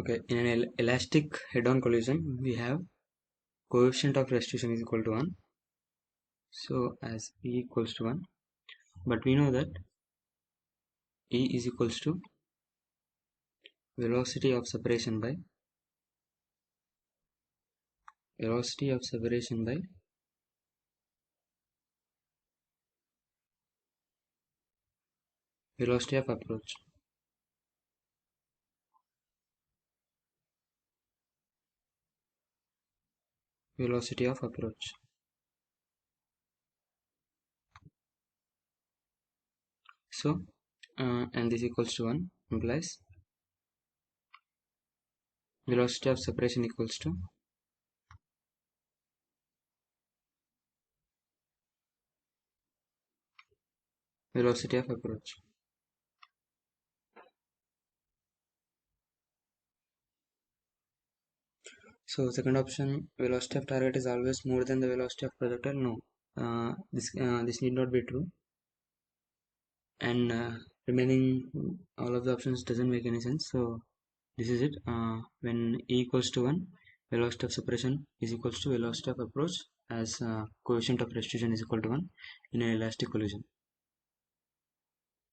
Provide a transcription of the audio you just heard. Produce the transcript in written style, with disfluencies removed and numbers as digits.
Okay, in an elastic head-on collision, we have coefficient of restitution is equal to 1. So as E equals to 1, but we know that E is equals to velocity of separation by velocity of separation by velocity of approach. Velocity of approach. So, and this equals to 1 implies velocity of separation equals to velocity of approach. So second option, velocity of target is always more than the velocity of projectile. No, this need not be true. And remaining all of the options doesn't make any sense. So this is it. When E equals to 1, velocity of separation is equals to velocity of approach, as coefficient of restitution is equal to 1 in an elastic collision.